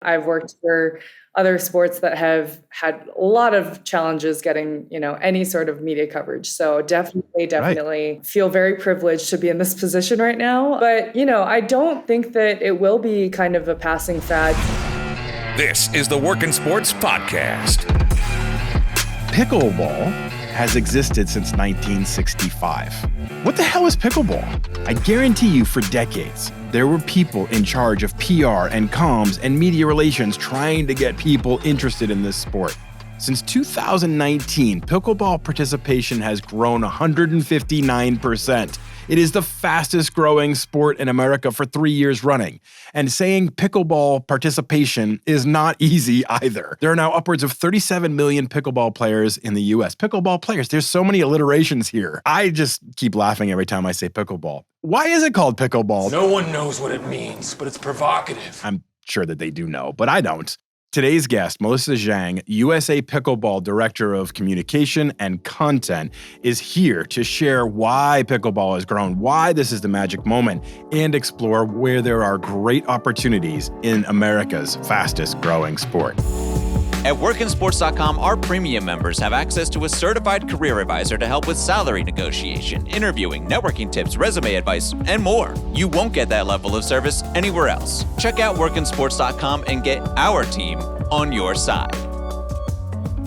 I've worked for other sports that have had a lot of challenges getting, any sort of media coverage. So definitely feel very privileged to be in this position right now. But, I don't think that it will be kind of a passing fad. This is the WorkInSports Podcast. Pickleball has existed since 1965. What the hell is pickleball? I guarantee you for decades, there were people in charge of PR and comms and media relations trying to get people interested in this sport. Since 2019, pickleball participation has grown 159%. It is the fastest growing sport in America for 3 years running. And saying pickleball participation is not easy either. There are now upwards of 37 million pickleball players in the US. Pickleball players, there's so many alliterations here. I just keep laughing every time I say pickleball. Why is it called pickleball? No one knows what it means, but it's provocative. I'm sure that they do know, but I don't. Today's guest, Melissa Zhang, USA Pickleball Director of Communication and Content, is here to share why pickleball has grown, why this is the magic moment, and explore where there are great opportunities in America's fastest growing sport. At WorkInSports.com, our premium members have access to a certified career advisor to help with salary negotiation, interviewing, networking tips, resume advice, and more. You won't get that level of service anywhere else. Check out WorkInSports.com and get our team on your side.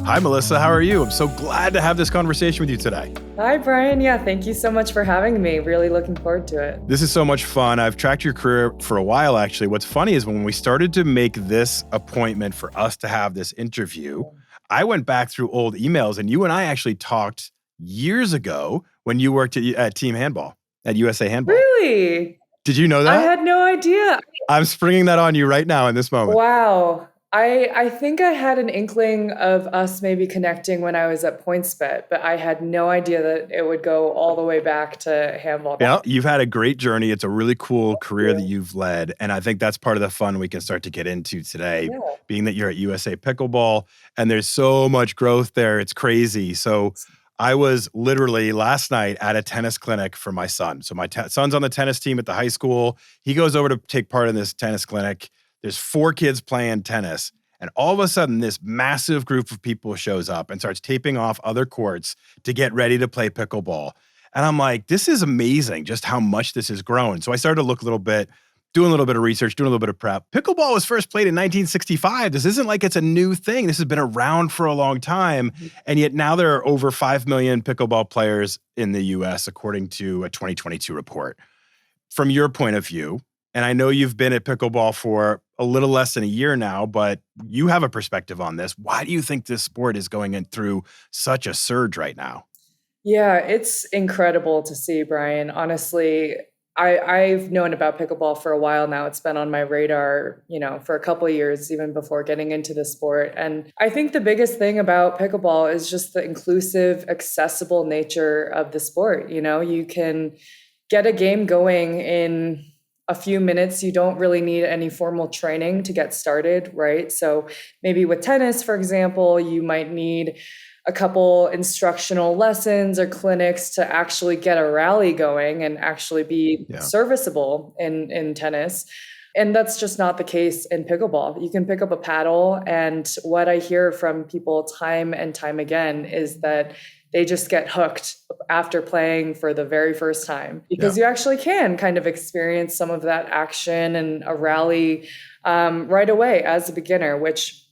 Hi, Melissa. How are you? I'm so glad to have this conversation with you today. Hi, Brian. Yeah, thank you so much for having me. Really looking forward to it. This is so much fun. I've tracked your career for a while, actually. What's funny is when we started to make this appointment for us to have this interview, I went back through old emails, and you and I actually talked years ago when you worked at Team Handball, at USA Handball. Really? Did you know that? I had no idea. I'm springing that on you right now in this moment. Wow. I think I had an inkling of us maybe connecting when I was at PointsBet, but I had no idea that it would go all the way back to handball. Yeah, you've had a great journey. It's a really cool career that you've led. And I think that's part of the fun we can start to get into today, being that you're at USA Pickleball and there's so much growth there. It's crazy. So I was literally last night at a tennis clinic for my son. So my son's on the tennis team at the high school. He goes over to take part in this tennis clinic. There's 4 kids playing tennis, and all of a sudden, this massive group of people shows up and starts taping off other courts to get ready to play pickleball. And I'm like, this is amazing just how much this has grown. So I started to look a little bit, doing a little bit of research, doing a little bit of prep. Pickleball was first played in 1965. This isn't like it's a new thing. This has been around for a long time. And yet now there are over 5 million pickleball players in the US, according to a 2022 report. From your point of view, and I know you've been at pickleball for a little less than a year now, but you have a perspective on this. Why do you think this sport is going in through such a surge right now? Yeah, it's incredible to see, Brian. Honestly, I've known about pickleball for a while now. It's been on my radar, for a couple of years, even before getting into the sport. And I think the biggest thing about pickleball is just the inclusive, accessible nature of the sport. You can get a game going in a few minutes. You don't really need any formal training to get started, right? So maybe with tennis, for example, you might need a couple instructional lessons or clinics to actually get a rally going and actually be serviceable in tennis. And that's just not the case in pickleball. You can pick up a paddle, and what I hear from people time and time again is that they just get hooked after playing for the very first time because you actually can kind of experience some of that action and a rally right away as a beginner, which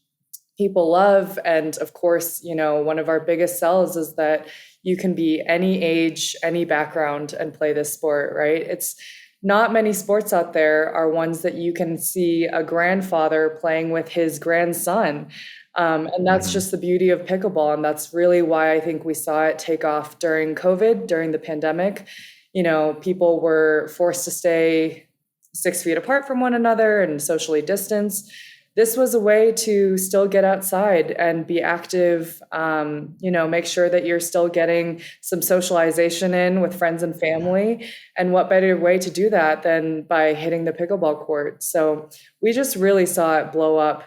people love. And of course, one of our biggest sells is that you can be any age, any background and play this sport, right? It's not many sports out there are ones that you can see a grandfather playing with his grandson. And that's just the beauty of pickleball. And that's really why I think we saw it take off during COVID, during the pandemic. People were forced to stay 6 feet apart from one another and socially distance. This was a way to still get outside and be active, make sure that you're still getting some socialization in with friends and family. And what better way to do that than by hitting the pickleball court? So we just really saw it blow up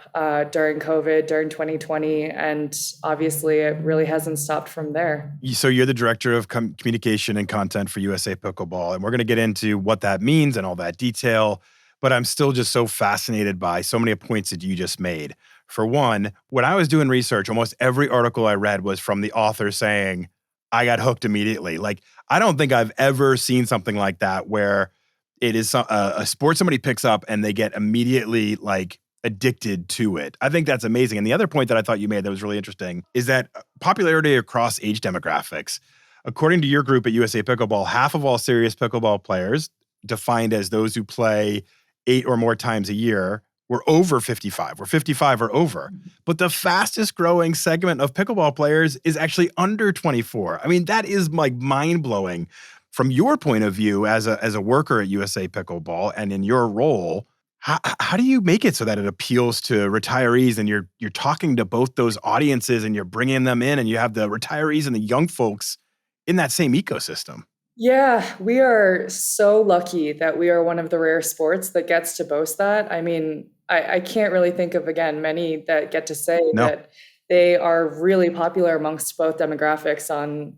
during COVID, during 2020. And obviously, it really hasn't stopped from there. So you're the director of communication and content for USA Pickleball. And we're going to get into what that means and all that detail. but I'm still just so fascinated by so many points that you just made. For one, when I was doing research, almost every article I read was from the author saying, I got hooked immediately. Like, I don't think I've ever seen something like that where it is a sport somebody picks up and they get immediately like addicted to it. I think that's amazing. And the other point that I thought you made that was really interesting is that popularity across age demographics. According to your group at USA Pickleball, half of all serious pickleball players, defined as those who play 8 or more times a year, were over 55. We're 55 or over. But the fastest growing segment of pickleball players is actually under 24. I mean, that is like mind blowing. From your point of view as a worker at USA Pickleball and in your role, how do you make it so that it appeals to retirees and you're talking to both those audiences and you're bringing them in and you have the retirees and the young folks in that same ecosystem? Yeah, we are so lucky that we are one of the rare sports that gets to boast that. I mean, I can't really think of, again, many that get to say that they are really popular amongst both demographics on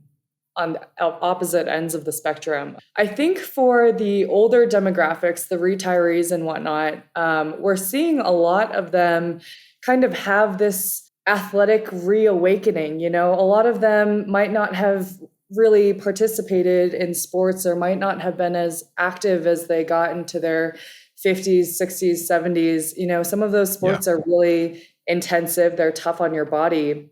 opposite ends of the spectrum. I think for the older demographics, the retirees and whatnot, we're seeing a lot of them kind of have this athletic reawakening. You know, a lot of them might not have really participated in sports or might not have been as active as they got into their 50s, 60s, 70s. You know, some of those sports are really intensive. They're tough on your body.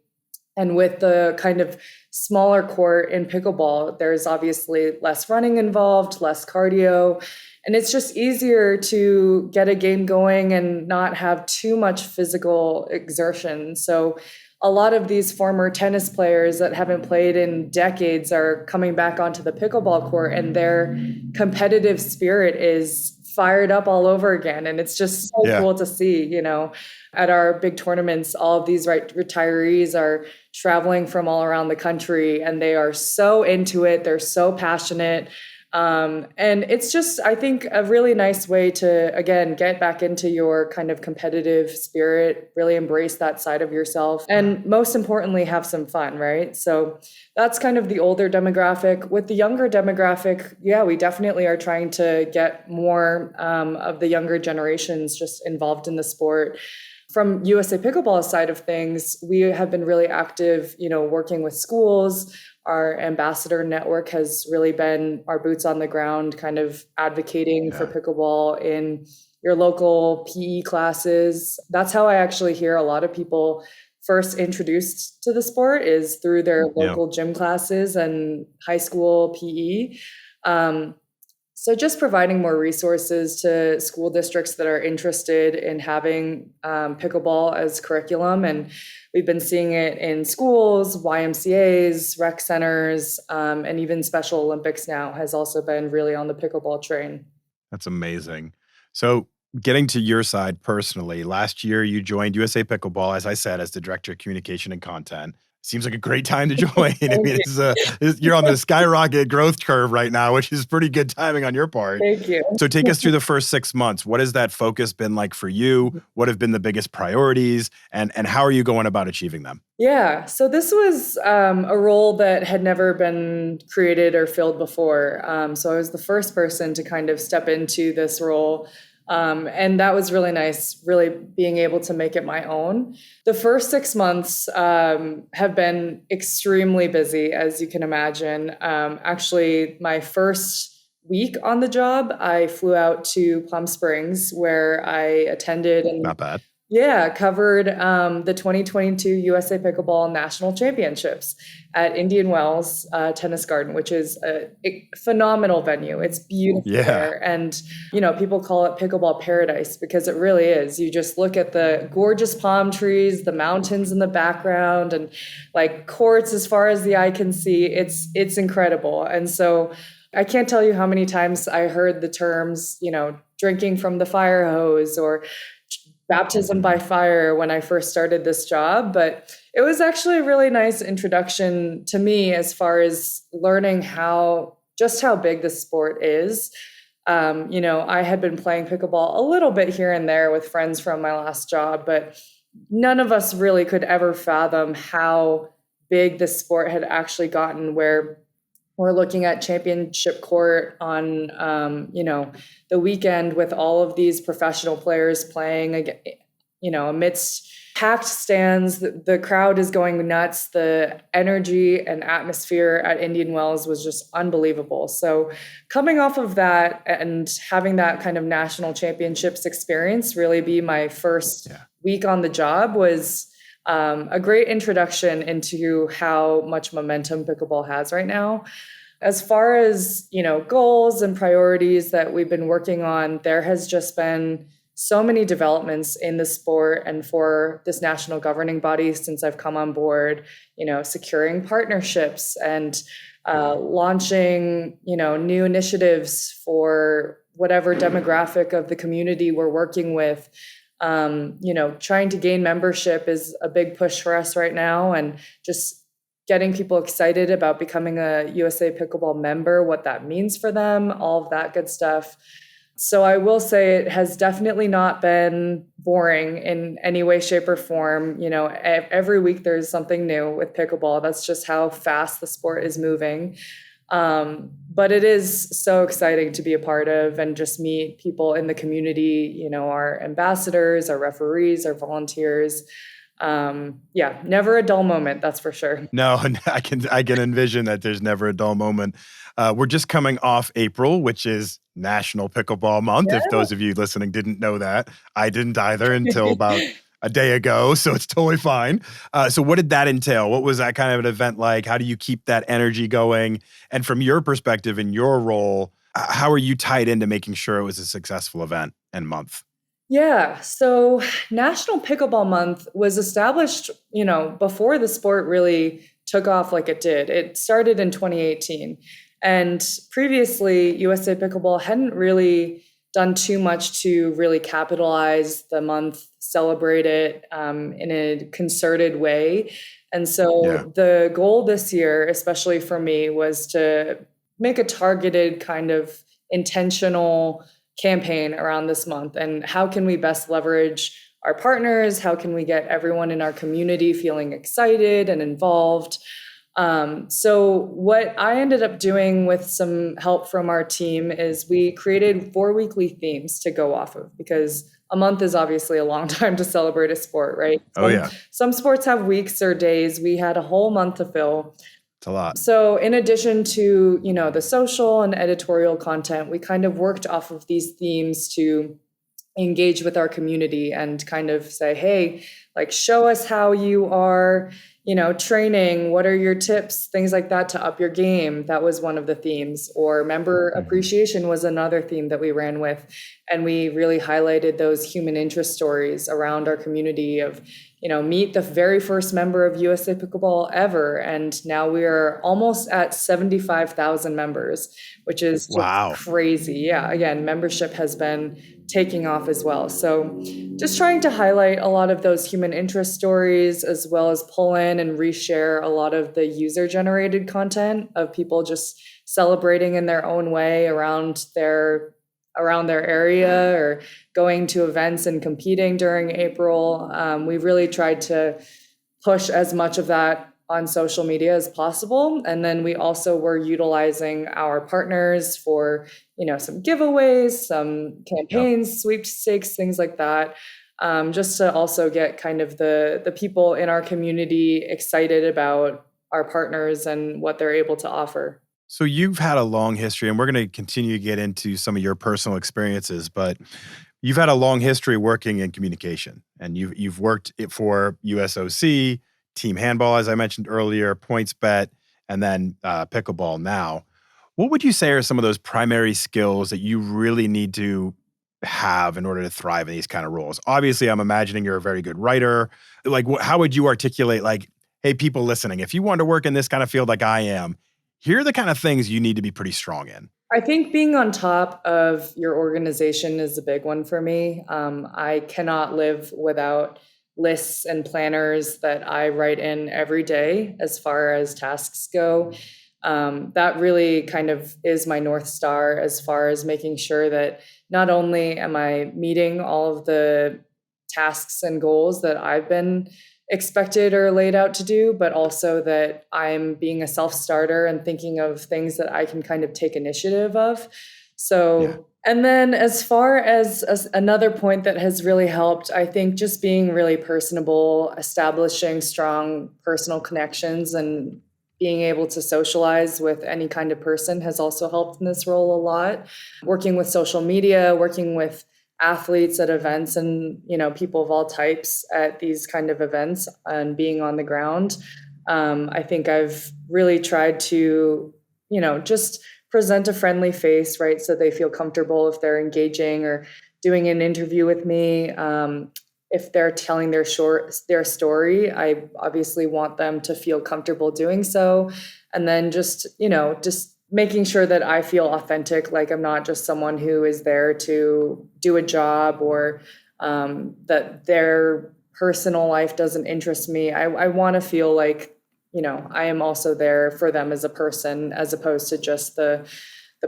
And with the kind of smaller court in pickleball, there's obviously less running involved, less cardio, and it's just easier to get a game going and not have too much physical exertion. So a lot of these former tennis players that haven't played in decades are coming back onto the pickleball court, and their competitive spirit is fired up all over again. And it's just so cool to see, you know, at our big tournaments, all of these retirees are traveling from all around the country and they are so into it. They're so passionate. And it's just, I think, a really nice way to, again, get back into your kind of competitive spirit, really embrace that side of yourself, and most importantly, have some fun, right? So that's kind of the older demographic. With the younger demographic, we definitely are trying to get more of the younger generations just involved in the sport. From USA Pickleball side of things, we have been really active, you know, working with schools. Our ambassador network has really been our boots on the ground, kind of advocating for pickleball in your local PE classes. That's how I actually hear a lot of people first introduced to the sport, is through their local gym classes and high school PE. So just providing more resources to school districts that are interested in having pickleball as curriculum. And we've been seeing it in schools, YMCAs, rec centers, and even Special Olympics now has also been really on the pickleball train. That's amazing. So getting to your side personally, last year you joined USA Pickleball, as I said, as the Director of Communication and Content. Seems like a great time to join. I mean, you're on the skyrocket growth curve right now, which is pretty good timing on your part. Thank you. So take us through the first 6 months. What has that focus been like for you? What have been the biggest priorities? And how are you going about achieving them? Yeah, so this was a role that had never been created or filled before. So I was the first person to kind of step into this role. And that was really nice, really being able to make it my own. The first 6 months have been extremely busy, as you can imagine. Actually, my first week on the job, I flew out to Palm Springs, where I attended and Not bad. covered the 2022 USA Pickleball National Championships at Indian Wells Tennis Garden, which is a phenomenal venue. It's beautiful there. And, you know, people call it pickleball paradise because it really is. You just look at the gorgeous palm trees, the mountains in the background, and like courts as far as the eye can see. It's incredible. And so I can't tell you how many times I heard the terms, you know, drinking from the fire hose or baptism by fire when I first started this job, but it was actually a really nice introduction to me as far as learning how big the sport is. You know, I had been playing pickleball a little bit here and there with friends from my last job, but none of us really could ever fathom how big the sport had actually gotten, where We're looking at championship court on, the weekend with all of these professional players playing, amidst packed stands. The crowd is going nuts. The energy and atmosphere at Indian Wells was just unbelievable. So coming off of that and having that kind of national championships experience really be my first week on the job was a great introduction into how much momentum pickleball has right now. As far as, goals and priorities that we've been working on, there has just been so many developments in the sport and for this national governing body since I've come on board, securing partnerships and launching, new initiatives for whatever demographic of the community we're working with. Trying to gain membership is a big push for us right now, and just getting people excited about becoming a USA Pickleball member, what that means for them, all of that good stuff. So I will say it has definitely not been boring in any way, shape, or form. Every week there's something new with pickleball. That's just how fast the sport is moving. But it is so exciting to be a part of and just meet people in the community, our ambassadors, our referees, our volunteers. Never a dull moment, that's for sure. No, I can envision that there's never a dull moment. We're just coming off April, which is National Pickleball Month. Yeah. If those of you listening didn't know that, I didn't either until about a day ago, so it's totally fine. So what did that entail? What was that kind of an event like? How do you keep that energy going? And from your perspective and your role, how are you tied into making sure it was a successful event and month? Yeah, so National Pickleball Month was established, before the sport really took off like it did. It started in 2018. And previously, USA Pickleball hadn't really done too much to really capitalize the month, celebrate it in a concerted way. And so the goal this year, especially for me, was to make a targeted kind of intentional campaign around this month. And how can we best leverage our partners? How can we get everyone in our community feeling excited and involved? So what I ended up doing with some help from our team is we created 4 weekly themes to go off of, because a month is obviously a long time to celebrate a sport, right? Some sports have weeks or days. We had a whole month to fill. It's a lot. So in addition to, the social and editorial content, we kind of worked off of these themes to engage with our community and kind of say, hey, show us how you are, training, what are your tips, things like that to up your game. That was one of the themes. Or member appreciation was another theme that we ran with. And we really highlighted those human interest stories around our community of, meet the very first member of USA Pickleball ever. And now we are almost at 75,000 members, which is just crazy. Yeah, again, membership has been taking off as well. So just trying to highlight a lot of those human interest stories, as well as pull in and reshare a lot of the user-generated content of people just celebrating in their own way around their area or going to events and competing during April. We've really tried to push as much of that on social media as possible. And then we also were utilizing our partners for, some giveaways, some campaigns, sweepstakes, things like that, just to also get kind of the people in our community excited about our partners and what they're able to offer. So you've had a long history, and we're going to continue to get into some of your personal experiences, but you've had a long history working in communication, and you've worked for USOC, team handball, as I mentioned earlier, PointsBet, and then pickleball now. What would you say are some of those primary skills that you really need to have in order to thrive in these kind of roles? Obviously, I'm imagining you're a very good writer. How would you articulate, hey, people listening, if you want to work in this kind of field like I am, here are the kind of things you need to be pretty strong in? I think being on top of your organization is a big one for me. I cannot live without lists and planners that I write in every day as far as tasks go. That really kind of is my North Star as far as making sure that not only am I meeting all of the tasks and goals that I've been expected or laid out to do, but also that I'm being a self-starter and thinking of things that I can kind of take initiative of. So, and then as far as another point that has really helped, I think just being really personable, establishing strong personal connections and being able to socialize with any kind of person has also helped in this role a lot. Working with social media, working with athletes at events and, people of all types at these kind of events and being on the ground. I think I've really tried to, just present a friendly face, right? So they feel comfortable if they're engaging or doing an interview with me. If they're telling their story, I obviously want them to feel comfortable doing so. And then just making sure that I feel authentic, like I'm not just someone who is there to do a job or that their personal life doesn't interest me. I want to feel like, I am also there for them as a person, as opposed to just the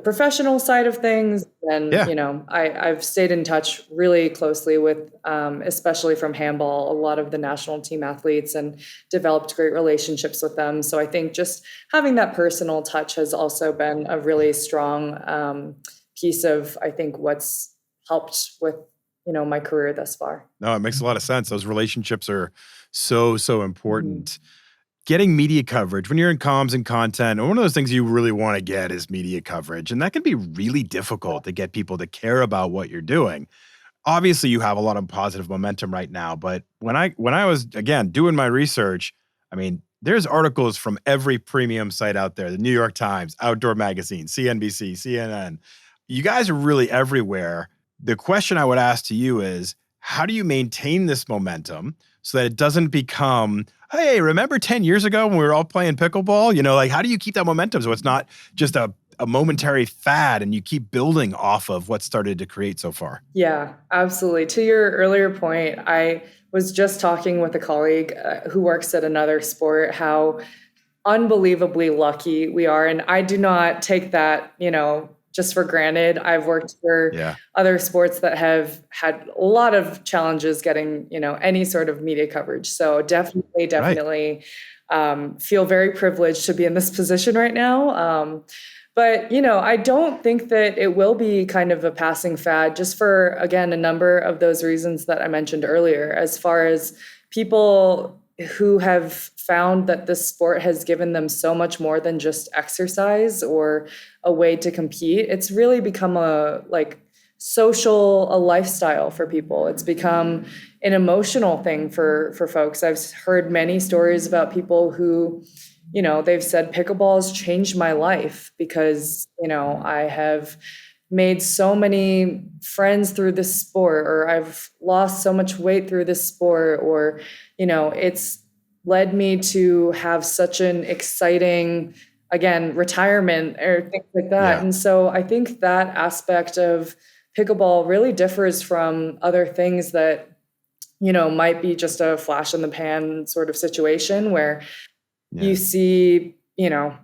professional side of things. And, I've stayed in touch really closely with, especially from handball, a lot of the national team athletes and developed great relationships with them. So I think just having that personal touch has also been a really strong piece of, I think, what's helped with, my career thus far. No, it makes a lot of sense. Those relationships are so important. Getting media coverage when you're in comms and content, one of those things you really want to get is media coverage. And that can be really difficult to get people to care about what you're doing. Obviously, you have a lot of positive momentum right now. But when I was, again, doing my research, there's articles from every premium site out there, the New York Times, Outdoor Magazine, CNBC, CNN. You guys are really everywhere. The question I would ask to you is, how do you maintain this momentum so that it doesn't become, hey, remember 10 years ago when we were all playing pickleball? How do you keep that momentum so it's not just a momentary fad and you keep building off of what started to create so far? Yeah, absolutely. To your earlier point, I was just talking with a colleague who works at another sport, how unbelievably lucky we are. And I do not take that, just for granted. I've worked for other sports that have had a lot of challenges getting, any sort of media coverage. So definitely feel very privileged to be in this position right now. But, I don't think that it will be kind of a passing fad, just for, again, a number of those reasons that I mentioned earlier, as far as people who have found that this sport has given them so much more than just exercise or a way to compete. It's really become a lifestyle for people. It's become an emotional thing for folks. I've heard many stories about people who, they've said pickleball has changed my life because, I have made so many friends through this sport, or I've lost so much weight through this sport, or, it's led me to have such an exciting, again, retirement or things like that. And so I think that aspect of pickleball really differs from other things that, might be just a flash in the pan sort of situation where you see,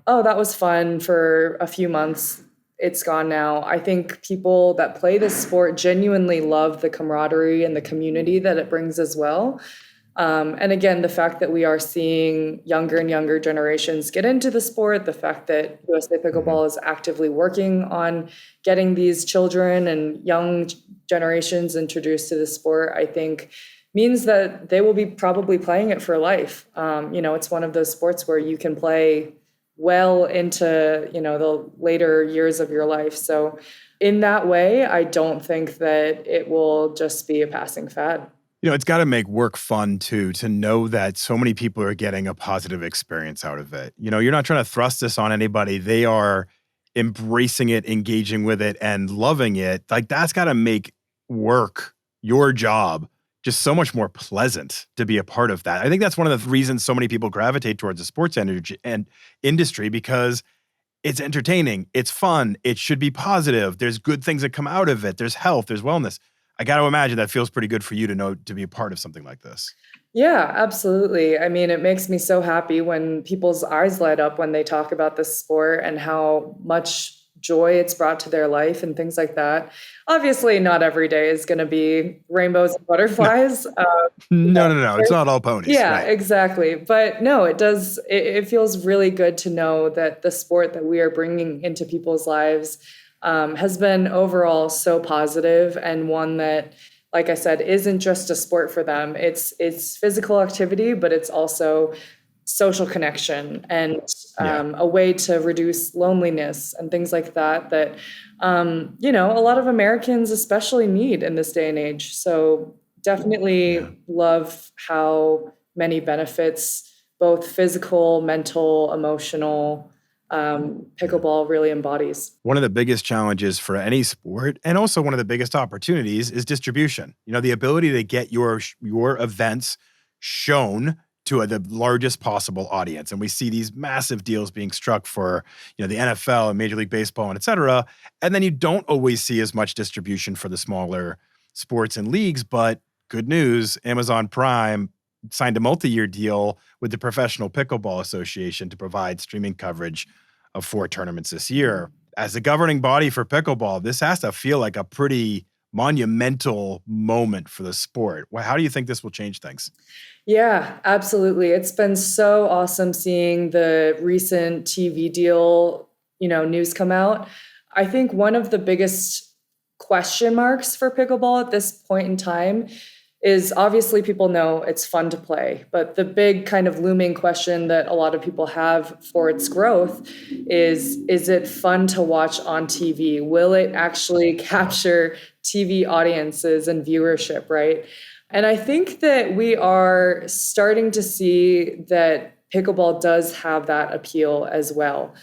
oh, that was fun for a few months. It's gone now. I think people that play this sport genuinely love the camaraderie and the community that it brings as well. And again, the fact that we are seeing younger and younger generations get into the sport, the fact that USA Pickleball is actively working on getting these children and young generations introduced to the sport, I think means that they will be probably playing it for life. It's one of those sports where you can play well into, the later years of your life. So in that way, I don't think that it will just be a passing fad. It's got to make work fun too, to know that so many people are getting a positive experience out of it. You're not trying to thrust this on anybody. They are embracing it, engaging with it, and loving it. That's got to make work, your job, just so much more pleasant to be a part of that. I think that's one of the reasons so many people gravitate towards the sports industry, because it's entertaining, it's fun, it should be positive. There's good things that come out of it. There's health, there's wellness. I got to imagine that feels pretty good for you to be a part of something like this. Yeah, absolutely. It makes me so happy when people's eyes light up when they talk about this sport and how much joy it's brought to their life and things like that. Obviously, not every day is going to be rainbows and butterflies. No. It's not all ponies. Yeah, right. exactly. But no, it does. It feels really good to know that the sport that we are bringing into people's lives has been overall so positive, and one that, like I said, isn't just a sport for them. It's physical activity, but it's also social connection and a way to reduce loneliness and things like that, that, a lot of Americans especially need in this day and age. So definitely love how many benefits, both physical, mental, emotional, pickleball really embodies. One of the biggest challenges for any sport, and also one of the biggest opportunities, is distribution. The ability to get your events shown to the largest possible audience. And we see these massive deals being struck for, the NFL and Major League Baseball and et cetera. And then you don't always see as much distribution for the smaller sports and leagues. But good news, Amazon Prime signed a multi-year deal with the Professional Pickleball Association to provide streaming coverage of 4 tournaments this year. As the governing body for pickleball, this has to feel like a pretty monumental moment for the sport. How do you think this will change things? Yeah, absolutely. It's been so awesome seeing the recent TV deal, news come out. I think one of the biggest question marks for pickleball at this point in time is, obviously people know it's fun to play, but the big kind of looming question that a lot of people have for its growth is it fun to watch on TV? Will it actually capture TV audiences and viewership, right? And I think that we are starting to see that pickleball does have that appeal as well.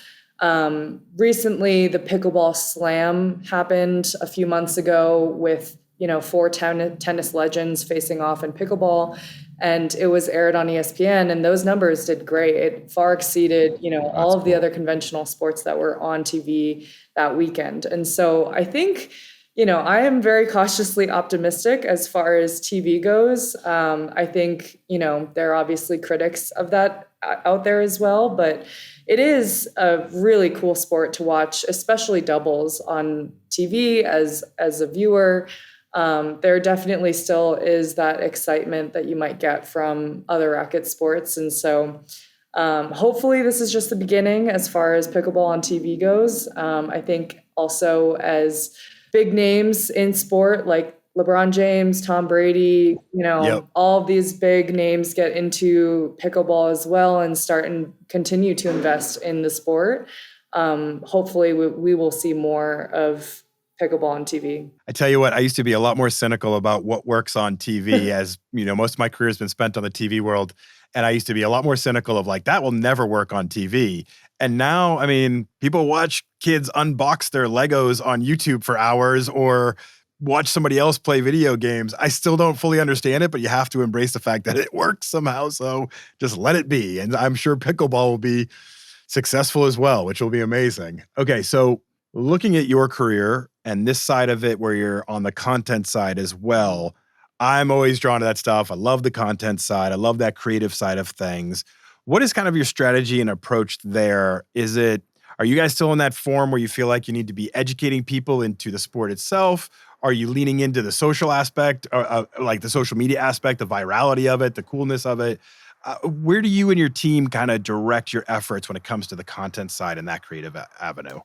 Recently, the Pickleball Slam happened a few months ago with 4 tennis legends facing off in pickleball, and it was aired on ESPN, and those numbers did great. It far exceeded, all of the other conventional sports that were on TV that weekend. And so I think, I am very cautiously optimistic as far as TV goes. I think, there are obviously critics of that out there as well, but it is a really cool sport to watch, especially doubles on TV as a viewer. There definitely still is that excitement that you might get from other racket sports. And so hopefully this is just the beginning as far as pickleball on TV goes. I think also as big names in sport like LeBron James, Tom Brady, all of these big names get into pickleball as well and start and continue to invest in the sport. Hopefully we will see more of pickleball on TV. I tell you what, I used to be a lot more cynical about what works on TV as, most of my career has been spent on the TV world. And I used to be a lot more cynical of that will never work on TV. And now, people watch kids unbox their Legos on YouTube for hours or watch somebody else play video games. I still don't fully understand it, but you have to embrace the fact that it works somehow. So just let it be. And I'm sure pickleball will be successful as well, which will be amazing. Okay, so looking at your career and this side of it where you're on the content side as well, I'm always drawn to that stuff. I love the content side. I love that creative side of things. What is kind of your strategy and approach there? Are you guys still in that form where you feel like you need to be educating people into the sport itself? Are you leaning into the social aspect, like the social media aspect, the virality of it, the coolness of it? Where do you and your team kind of direct your efforts when it comes to the content side and that creative avenue?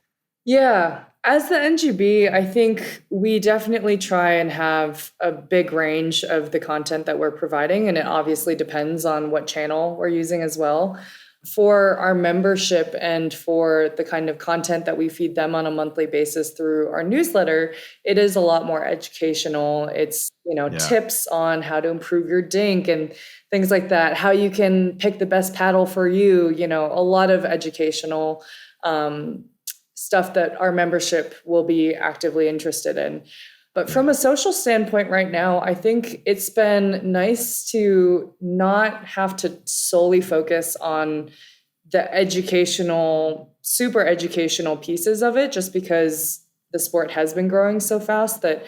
Yeah, as the NGB, I think we definitely try and have a big range of the content that we're providing, and it obviously depends on what channel we're using as well. For our membership and for the kind of content that we feed them on a monthly basis through our newsletter, it is a lot more educational. It's, tips on how to improve your dink and things like that, how you can pick the best paddle for you, a lot of educational stuff that our membership will be actively interested in. But from a social standpoint right now, I think it's been nice to not have to solely focus on the super educational pieces of it, just because the sport has been growing so fast that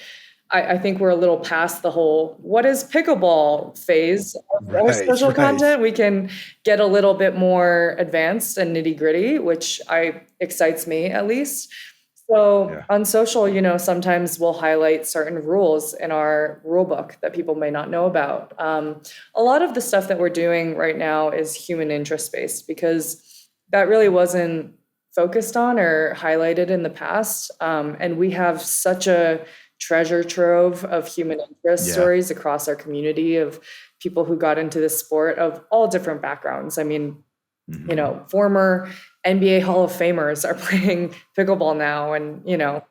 I think we're a little past the whole what is pickleball phase of our social content. We can get a little bit more advanced and nitty gritty, which excites me at least. So on social, sometimes we'll highlight certain rules in our rule book that people may not know about. A lot of the stuff that we're doing right now is human interest based because that really wasn't focused on or highlighted in the past. And we have such a treasure trove of human interest stories across our community of people who got into this sport of all different backgrounds. I mean, former NBA Hall of Famers are playing pickleball now and,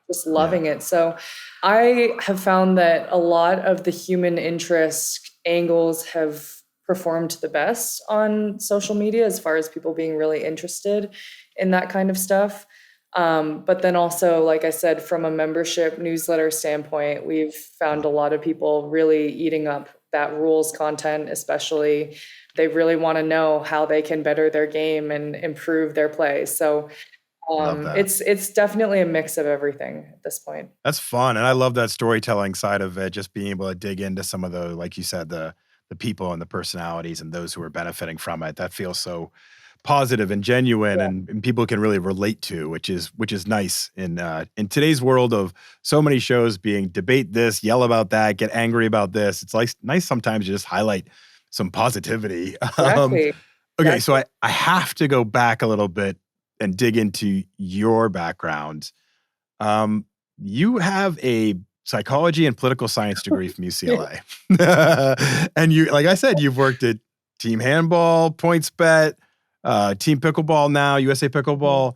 just loving it. So I have found that a lot of the human interest angles have performed the best on social media as far as people being really interested in that kind of stuff. But then also, like I said, from a membership newsletter standpoint, we've found a lot of people really eating up that rules content, especially. They really want to know how they can better their game and improve their play. So it's definitely a mix of everything at this point. That's fun. And I love that storytelling side of it, just being able to dig into some of the, like you said, the people and the personalities and those who are benefiting from it. That feels so positive and genuine and people can really relate to, which is nice in today's world of so many shows being debate this, yell about that, get angry about this. It's like nice sometimes to just highlight some positivity. Exactly. Okay, so I have to go back a little bit and dig into your background. You have a psychology and political science degree from UCLA. And you, like I said, you've worked at team handball, PointsBet, team pickleball now, USA Pickleball,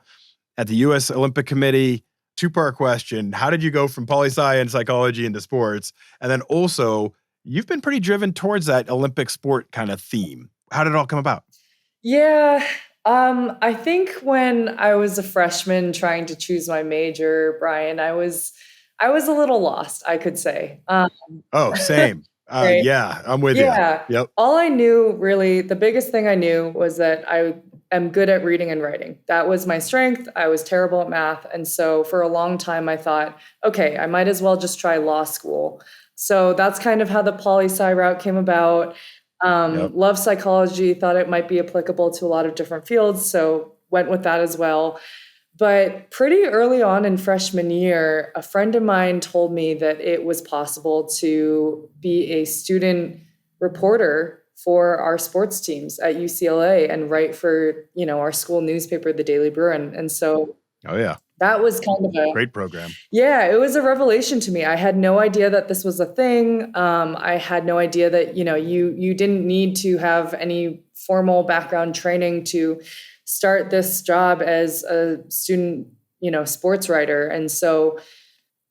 at the U.S. Olympic Committee. Two-part question. How did you go from poli-sci and psychology into sports? And then also, you've been pretty driven towards that Olympic sport kind of theme. How did it all come about? Yeah. I think when I was a freshman trying to choose my major, Brian, I was a little lost, I could say. Same. Right? Yeah, I'm with you. Yep. All I knew really, the biggest thing I knew was that I am good at reading and writing. That was my strength. I was terrible at math. And so for a long time, I thought, okay, I might as well just try law school. So that's kind of how the poli-sci route came about. Love psychology, thought it might be applicable to a lot of different fields. So went with that as well. But pretty early on in freshman year, a friend of mine told me that it was possible to be a student reporter for our sports teams at UCLA and write for, our school newspaper, the Daily Bruin. And so that was kind of a great program. Yeah, it was a revelation to me. I had no idea that this was a thing. I had no idea that, you didn't need to have any formal background training to start this job as a student, sports writer. And so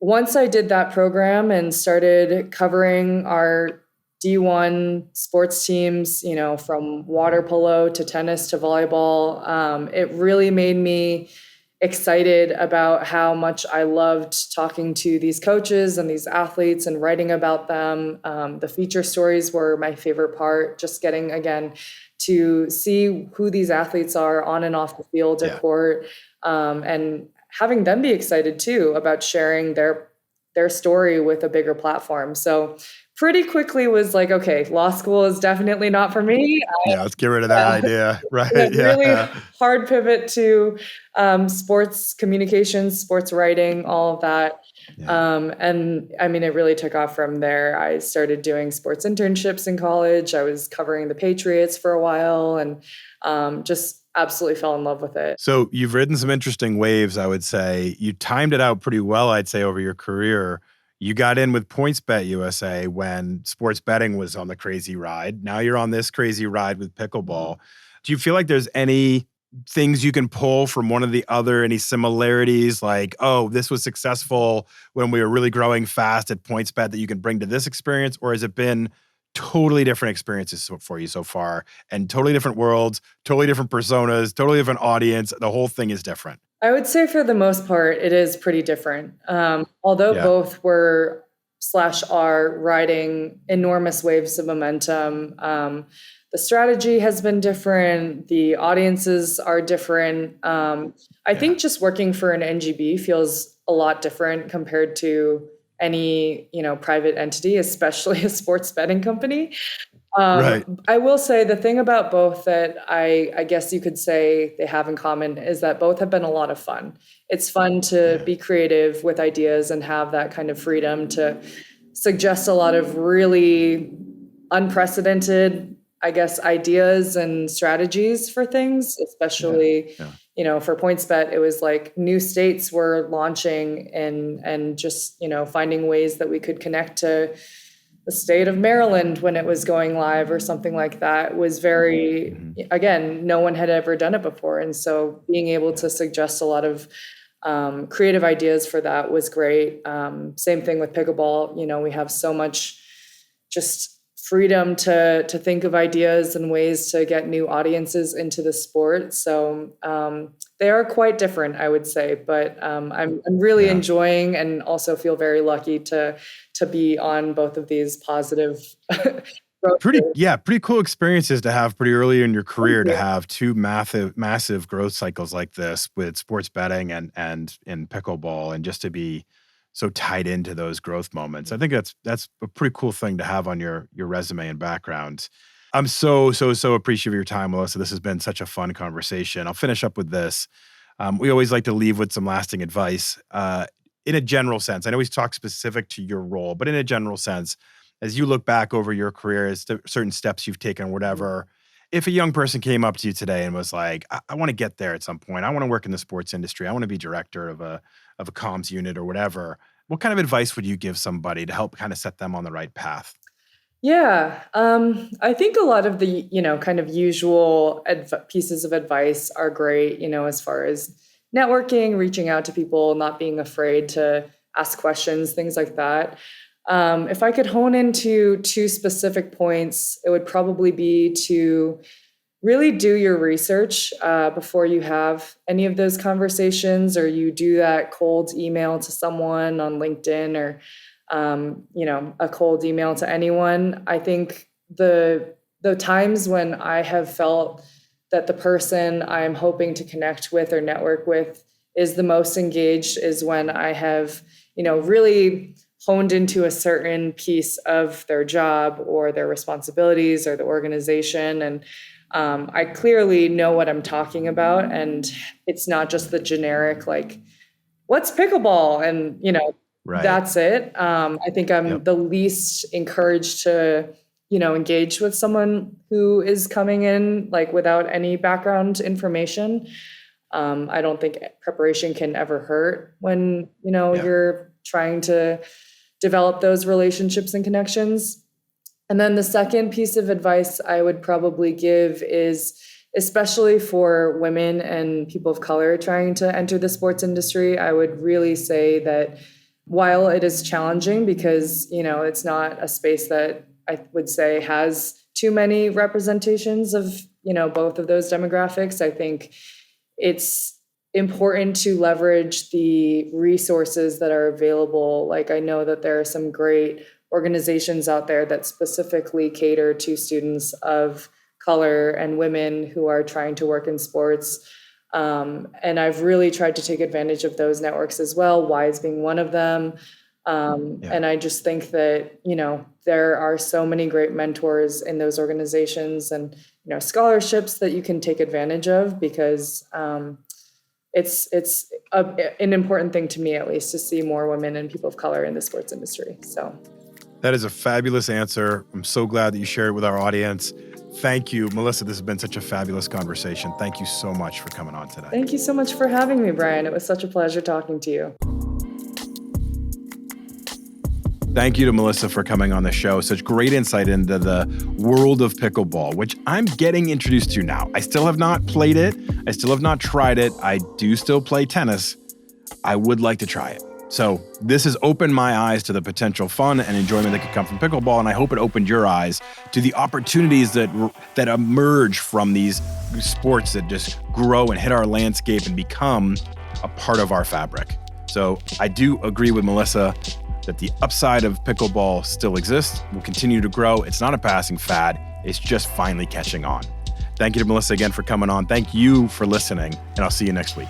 once I did that program and started covering our D1 sports teams, from water polo to tennis to volleyball, it really made me excited about how much I loved talking to these coaches and these athletes and writing about them. The feature stories were my favorite part, just getting, again, to see who these athletes are on and off the field or court, and having them be excited too about sharing their story with a bigger platform. So pretty quickly was like, okay, law school is definitely not for me. Let's get rid of that idea. Right. Really hard pivot to sports communications, sports writing, all of that. And I mean, it really took off from there. I started doing sports internships in college. I was covering the Patriots for a while and just absolutely fell in love with it. So you've ridden some interesting waves, I would say. You timed it out pretty well, I'd say, over your career. You got in with PointsBet USA when sports betting was on the crazy ride. Now you're on this crazy ride with pickleball. Do you feel like there's any things you can pull from one or the other, any similarities like, oh, this was successful when we were really growing fast at PointsBet that you can bring to this experience? Or has it been totally different experiences for you so far and totally different worlds, totally different personas, totally different audience? The whole thing is different. I would say for the most part, it is pretty different. Although both were /are riding enormous waves of momentum. The strategy has been different. The audiences are different. I think just working for an NGB feels a lot different compared to any, private entity, especially a sports betting company. Right. I will say the thing about both that I guess you could say they have in common is that both have been a lot of fun. It's fun to be creative with ideas and have that kind of freedom to suggest a lot of really unprecedented, I guess, ideas and strategies for things, especially, for PointsBet, it was like new states were launching and just, finding ways that we could connect to the state of Maryland when it was going live or something like that was very, again, no one had ever done it before. And so being able to suggest a lot of creative ideas for that was great. Same thing with pickleball. We have so much just freedom to think of ideas and ways to get new audiences into the sport. So they are quite different, I would say, but I'm really enjoying and also feel very lucky to be on both of these positive pretty cool experiences to have pretty early in your career to have two massive growth cycles like this with sports betting and in pickleball, and just to be so tied into those growth moments. I think that's a pretty cool thing to have on your resume and background. I'm so appreciative of your time, Melissa. This has been such a fun conversation. I'll finish up with this. We always like to leave with some lasting advice. In a general sense, I know we talk specific to your role, but in a general sense, as you look back over your career, as to certain steps you've taken, whatever, if a young person came up to you today and was like, I want to get there at some point, I want to work in the sports industry, I want to be director of a comms unit or whatever, what kind of advice would you give somebody to help kind of set them on the right path? Yeah, I think a lot of the, kind of usual pieces of advice are great, as far as networking, reaching out to people, not being afraid to ask questions, things like that. If I could hone into two specific points, it would probably be to really do your research before you have any of those conversations, or you do that cold email to someone on LinkedIn, or a cold email to anyone. I think the times when I have felt that the person I'm hoping to connect with or network with is the most engaged is when I have, really honed into a certain piece of their job or their responsibilities or the organization. And I clearly know what I'm talking about. And it's not just the generic, like, what's pickleball? And, Right. That's it. I think I'm the least encouraged to, engage with someone who is coming in like without any background information. I don't think preparation can ever hurt when, you're trying to develop those relationships and connections. And then the second piece of advice I would probably give is, especially for women and people of color trying to enter the sports industry, I would really say that while it is challenging because, it's not a space that I would say has too many representations of, both of those demographics, I think it's important to leverage the resources that are available. Like, I know that there are some great organizations out there that specifically cater to students of color and women who are trying to work in sports. And I've really tried to take advantage of those networks as well, WISE being one of them. And I just think that, there are so many great mentors in those organizations and, scholarships that you can take advantage of because it's an important thing to me, at least, to see more women and people of color in the sports industry. So that is a fabulous answer. I'm so glad that you shared it with our audience. Thank you, Melissa. This has been such a fabulous conversation. Thank you so much for coming on today. Thank you so much for having me, Brian. It was such a pleasure talking to you. Thank you to Melissa for coming on the show. Such great insight into the world of pickleball, which I'm getting introduced to now. I still have not played it. I still have not tried it. I do still play tennis. I would like to try it. So this has opened my eyes to the potential fun and enjoyment that could come from pickleball, and I hope it opened your eyes to the opportunities that emerge from these sports that just grow and hit our landscape and become a part of our fabric. So I do agree with Melissa that the upside of pickleball still exists, will continue to grow. It's not a passing fad. It's just finally catching on. Thank you to Melissa again for coming on. Thank you for listening, and I'll see you next week.